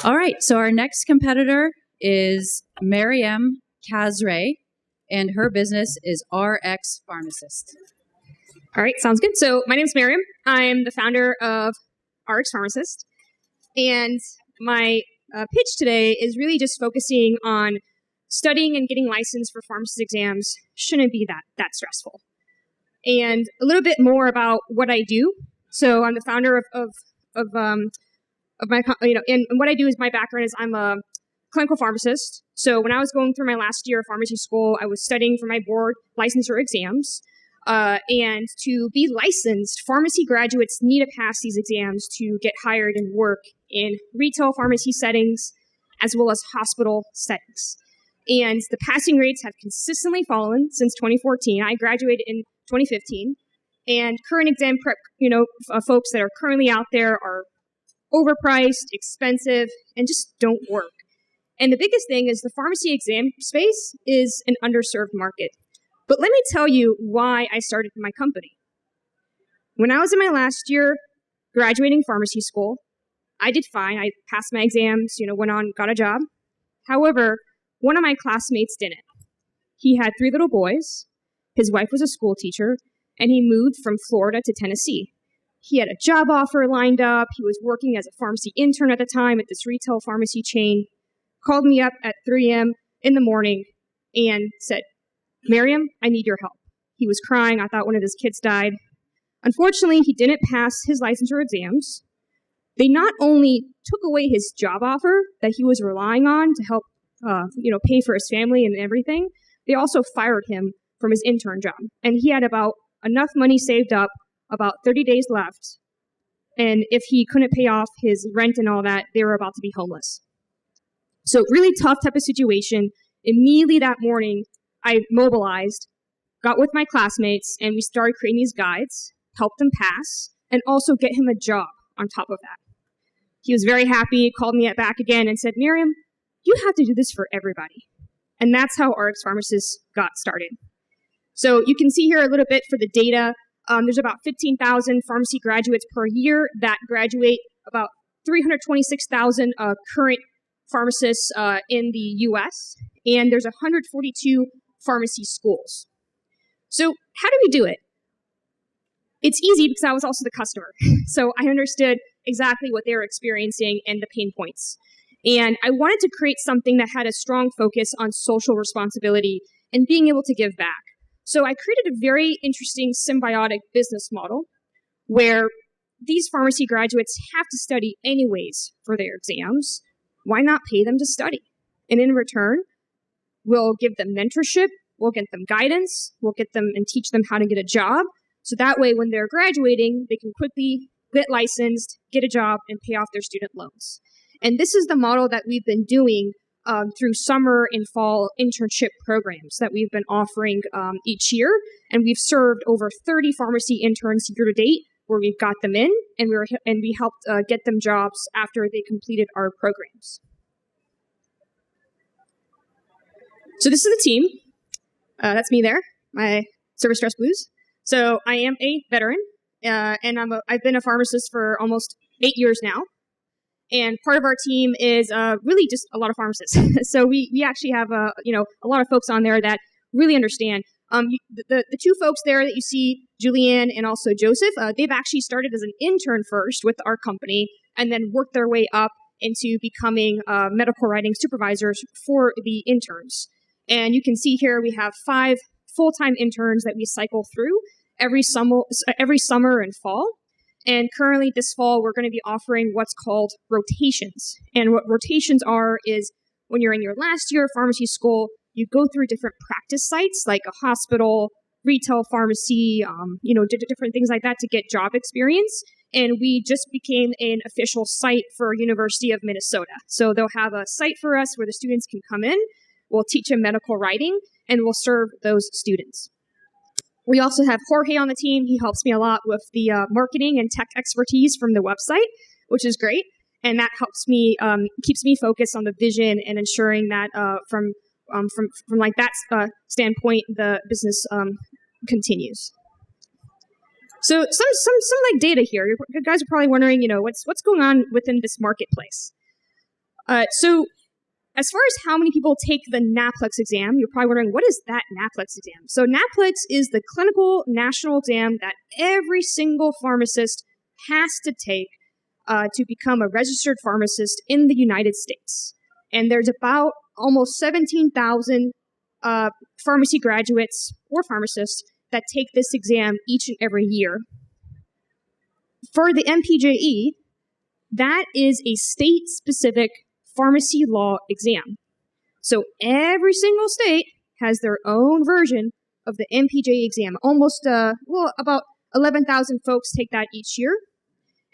All right, so our next competitor is Maryam Khazraee, and her business is RxPharmacist. All right, sounds good. So my name is Maryam. I'm the founder of RxPharmacist, and my pitch today is really just focusing on studying and getting licensed for pharmacist exams shouldn't be that stressful. And a little bit more about what I do. So I'm the founder of my, and what I do is my background is I'm a clinical pharmacist. So when I was going through my last year of pharmacy school, I was studying for my board licensure exams. And to be licensed, pharmacy graduates need to pass these exams to get hired and work in retail pharmacy settings as well as hospital settings. And the passing rates have consistently fallen since 2014. I graduated in 2015. And current exam prep, folks that are currently out there are overpriced, expensive, and just don't work. And the biggest thing is the pharmacy exam space is an underserved market. But let me tell you why I started my company. When I was in my last year graduating pharmacy school, I did fine. I passed my exams, went on, got a job. However, one of my classmates didn't. He had 3 little boys. His wife was a school teacher, and he moved from Florida to Tennessee. He had a job offer lined up. He was working as a pharmacy intern at the time at this retail pharmacy chain. Called me up at 3 a.m. in the morning and said, "Maryam, I need your help." He was crying. I thought one of his kids died. Unfortunately, he didn't pass his licensure exams. They not only took away his job offer that he was relying on to help pay for his family and everything, they also fired him from his intern job. And he had about enough money saved up, about 30 days left. And if he couldn't pay off his rent and all that, they were about to be homeless. So really tough type of situation. Immediately that morning, I mobilized, got with my classmates, and we started creating these guides, helped him pass, and also get him a job on top of that. He was very happy, called me back again and said, "Maryam, you have to do this for everybody." And that's how RxPharmacist got started. So you can see here a little bit for the data. There's about 15,000 pharmacy graduates per year that graduate, about 326,000 current pharmacists in the U.S., and there's 142 pharmacy schools. So how do we do it? It's easy because I was also the customer. So I understood exactly what they were experiencing and the pain points. And I wanted to create something that had a strong focus on social responsibility and being able to give back. So I created a very interesting symbiotic business model where these pharmacy graduates have to study anyways for their exams. Why not pay them to study? And in return, we'll give them mentorship, we'll get them guidance, we'll get them and teach them how to get a job. So that way, when they're graduating, they can quickly get licensed, get a job, and pay off their student loans. And this is the model that we've been doing through summer and fall internship programs that we've been offering each year. And we've served over 30 pharmacy interns year to date, where we've got them in, and we helped get them jobs after they completed our programs. So this is the team. That's me there, my service dress blues. So I am a veteran, and I've been a pharmacist for almost 8 years now. And part of our team is really just a lot of pharmacists. So we actually have a lot of folks on there that really understand. The 2 folks there that you see, Julianne and also Joseph, they've actually started as an intern first with our company and then worked their way up into becoming medical writing supervisors for the interns. And you can see here we have 5 full-time interns that we cycle through every summer and fall. And currently this fall, we're going to be offering what's called rotations. And what rotations are is when you're in your last year of pharmacy school, you go through different practice sites like a hospital, retail pharmacy, different things like that to get job experience. And we just became an official site for University of Minnesota. So they'll have a site for us where the students can come in. We'll teach them medical writing, and we'll serve those students. We also have Jorge on the team. He helps me a lot with the marketing and tech expertise from the website, which is great. And that helps me, keeps me focused on the vision and ensuring that from like that standpoint, the business continues. So some like data here. You guys are probably wondering, what's going on within this marketplace. So as far as how many people take the NAPLEX exam, you're probably wondering, what is that NAPLEX exam? So NAPLEX is the clinical national exam that every single pharmacist has to take to become a registered pharmacist in the United States. And there's about almost 17,000 pharmacy graduates or pharmacists that take this exam each and every year. For the MPJE, that is a state-specific pharmacy law exam. So every single state has their own version of the MPJE exam. Almost, about 11,000 folks take that each year.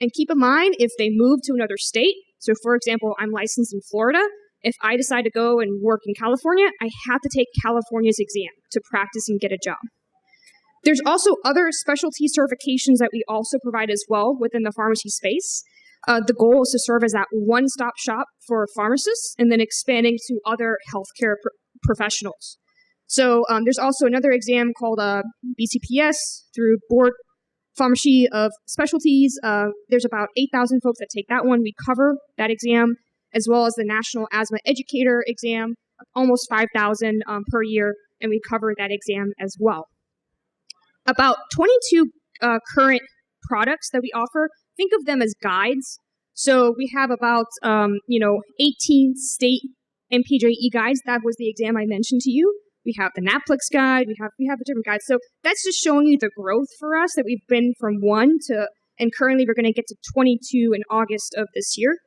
And keep in mind, if they move to another state, so for example, I'm licensed in Florida, if I decide to go and work in California, I have to take California's exam to practice and get a job. There's also other specialty certifications that we also provide as well within the pharmacy space. The goal is to serve as that one-stop shop for pharmacists and then expanding to other healthcare professionals. So there's also another exam called BCPS through Board Pharmacy of Specialties. There's about 8,000 folks that take that one. We cover that exam, as well as the National Asthma Educator exam, almost 5,000 per year, and we cover that exam as well. About 22 current products that we offer, think of them as guides. So we have about 18 state MPJE guides. That was the exam I mentioned to you. We have the NAPLEX guide. We have the different guides. So that's just showing you the growth for us, that we've been from 1 to, and currently we're going to get to 22 in August of this year.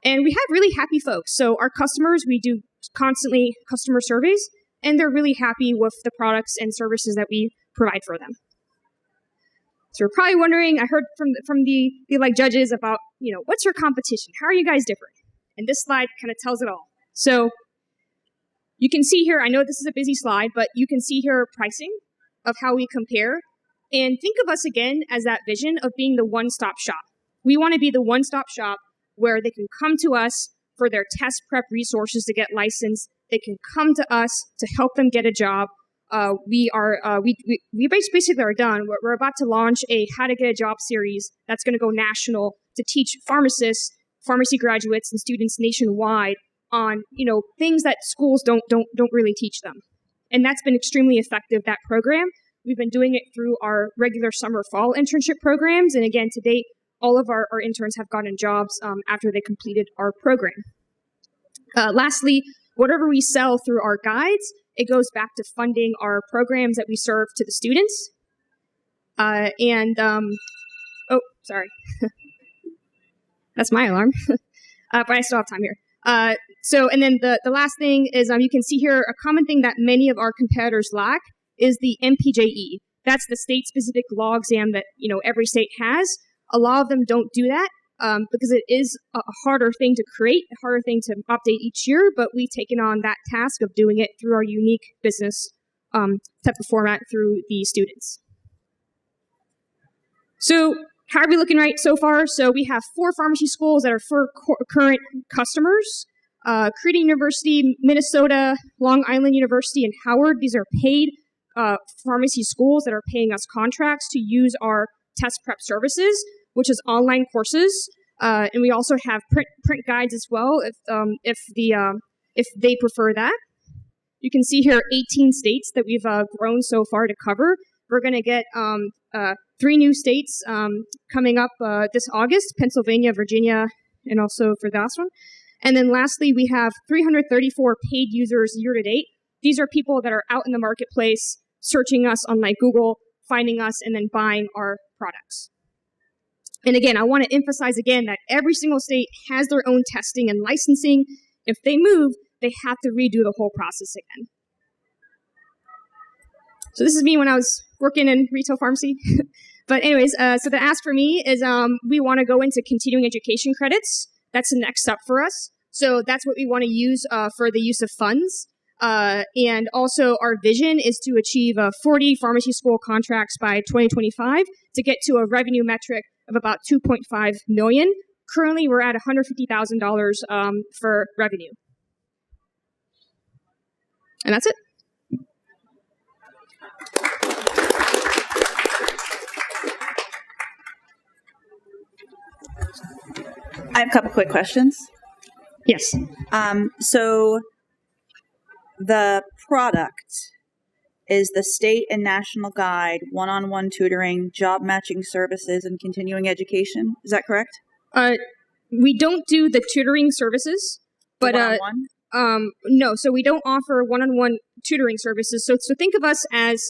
And we have really happy folks. So our customers, we do constantly customer surveys, and they're really happy with the products and services that we provide for them. So you're probably wondering, I heard from the judges about, what's your competition? How are you guys different? And this slide kind of tells it all. So you can see here, I know this is a busy slide, but you can see here pricing of how we compare. And think of us again as that vision of being the one-stop shop. We want to be the one-stop shop where they can come to us for their test prep resources to get licensed. They can come to us to help them get a job. We basically are done. We're about to launch a How to Get a Job series that's going to go national to teach pharmacists, pharmacy graduates, and students nationwide on things that schools don't really teach them. And that's been extremely effective, that program. We've been doing it through our regular summer fall internship programs. And again, to date, all of our interns have gotten jobs after they completed our program. Lastly, whatever we sell through our guides, it goes back to funding our programs that we serve to the students. Oh, sorry. That's my alarm. But I still have time here. And then the last thing is you can see here a common thing that many of our competitors lack is the MPJE. That's the state-specific law exam that every state has. A lot of them don't do that because it is a harder thing to create, a harder thing to update each year, but we've taken on that task of doing it through our unique business type of format through the students. So how are we looking right so far? So we have 4 pharmacy schools that are for current customers. Creighton University, Minnesota, Long Island University, and Howard. These are paid pharmacy schools that are paying us contracts to use our test prep services, which is online courses. And we also have print guides as well if they prefer that. You can see here 18 states that we've grown so far to cover. We're going to get 3 new states coming up this August, Pennsylvania, Virginia, and also for this one. And then lastly, we have 334 paid users year to date. These are people that are out in the marketplace, searching us on Google, finding us, and then buying our products. And again, I want to emphasize again that every single state has their own testing and licensing. If they move, they have to redo the whole process again. So this is me when I was working in retail pharmacy. But anyways, so the ask for me is we want to go into continuing education credits. That's the next step for us. So that's what we want to use for the use of funds. And also our vision is to achieve 40 pharmacy school contracts by 2025 to get to a revenue metric of about $2.5 million. Currently, we're at $150,000 for revenue. And that's it. I have a couple quick questions. Yes. So the product is the state and national guide, one-on-one tutoring, job matching services, and continuing education. Is that correct? We don't do the tutoring services, but one-on-one? no. So we don't offer one-on-one tutoring services. So think of us as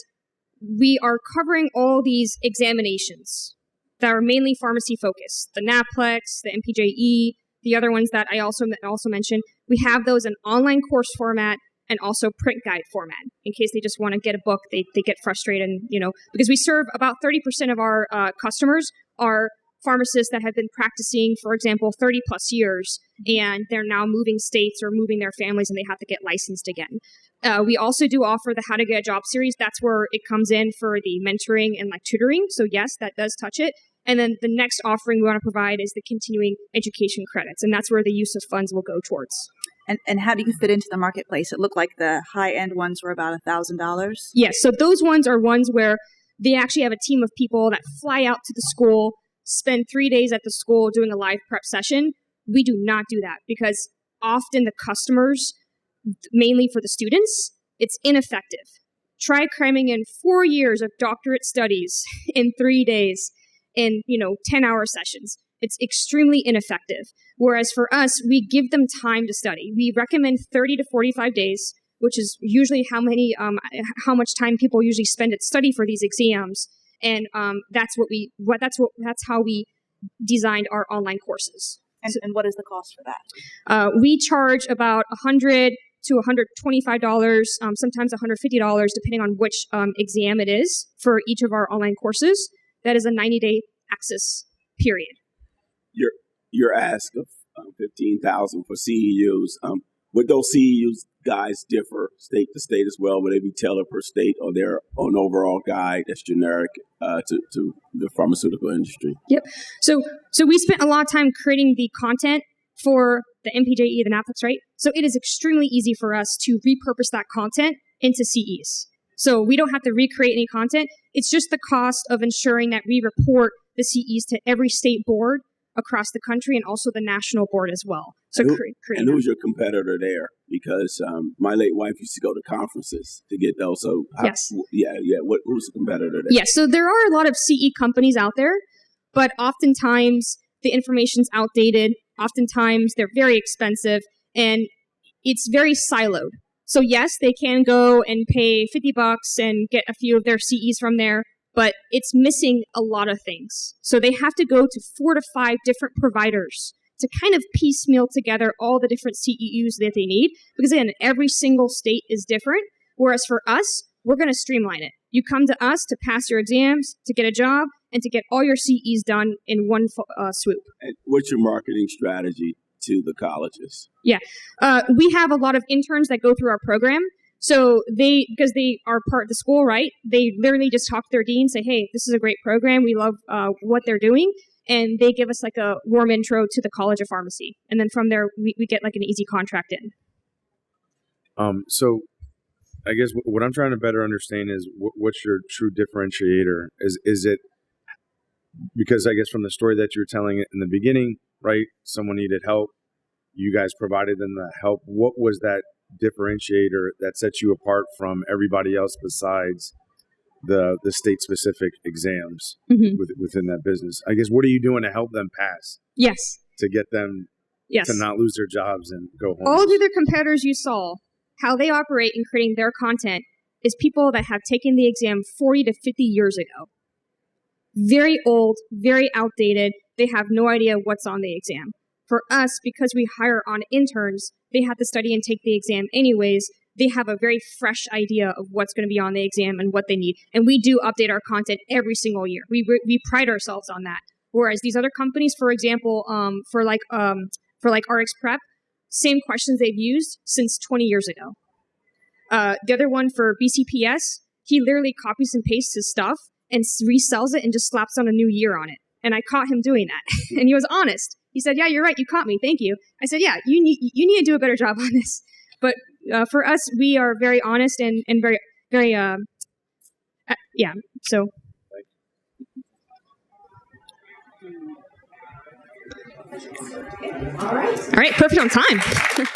we are covering all these examinations that are mainly pharmacy focused. The NAPLEX, the MPJE, the other ones that I also mentioned. We have those in online course format and also print guide format. In case they just want to get a book, they get frustrated, and, because we serve about 30% of our customers are pharmacists that have been practicing, for example, 30 plus years, and they're now moving states or moving their families and they have to get licensed again. We also do offer the How to Get a Job series. That's where it comes in for the mentoring and tutoring. So yes, that does touch it. And then the next offering we want to provide is the continuing education credits. And that's where the use of funds will go towards. And how do you fit into the marketplace? It looked like the high-end ones were about $1,000. Yes. So those ones are ones where they actually have a team of people that fly out to the school, spend 3 days at the school doing a live prep session. We do not do that because often the customers, mainly for the students, it's ineffective. Try cramming in 4 years of doctorate studies in 3 days in 10-hour sessions. It's extremely ineffective. Whereas for us, we give them time to study. We recommend 30 to 45 days, which is usually how much time people usually spend at study for these exams. And that's how we designed our online courses. And what is the cost for that? We charge about $100 to $125, sometimes $150, depending on which exam it is for each of our online courses. That is a 90-day access period. Your ask of $15,000 for CEUs. Would those CEUs guides differ state to state as well? Would they be tailored per state, or they're an overall guide that's generic to the pharmaceutical industry? Yep. So we spent a lot of time creating the content for the MPJE, the NAPLEX, right? So it is extremely easy for us to repurpose that content into CEs. So we don't have to recreate any content. It's just the cost of ensuring that we report the CEs to every state board across the country and also the national board as well. So and who's your competitor there? Because my late wife used to go to conferences to get those. So yes. Who's the competitor there? Yes. So there are a lot of CE companies out there, but oftentimes the information's outdated. Oftentimes they're very expensive and it's very siloed. So yes, they can go and pay $50 and get a few of their CEs from there, but it's missing a lot of things. So they have to go to 4 to 5 different providers to kind of piecemeal together all the different CEUs that they need. Because again, every single state is different. Whereas for us, we're going to streamline it. You come to us to pass your exams, to get a job, and to get all your CEs done in one swoop. And what's your marketing strategy to the colleges? Yeah. We have a lot of interns that go through our program. So because they are part of the school, right? They literally just talk to their dean, say, hey, this is a great program. We love what they're doing. And they give us like a warm intro to the College of Pharmacy. And then from there, we get like an easy contract in. So I guess what I'm trying to better understand is what's your true differentiator? Is it because I guess from the story that you were telling in the beginning, right? Someone needed help. You guys provided them that help. What was that differentiator that sets you apart from everybody else besides the state-specific exams within that business? I guess what are you doing to help them pass? Yes. To get them to not lose their jobs and go home? All the other competitors you saw, how they operate in creating their content is people that have taken the exam 40 to 50 years ago. Very old, very outdated. They have no idea what's on the exam. For us, because we hire on interns, they have to study and take the exam anyways. They have a very fresh idea of what's going to be on the exam and what they need. And we do update our content every single year. We pride ourselves on that. Whereas these other companies, for example, for Rx Prep, same questions they've used since 20 years ago. The other one for BCPS, he literally copies and pastes his stuff and resells it and just slaps on a new year on it. And I caught him doing that. And he was honest. He said, yeah, you're right. You caught me. Thank you. I said, yeah, you need to do a better job on this. But for us, we are very honest and very, very, so. All right, perfect on time.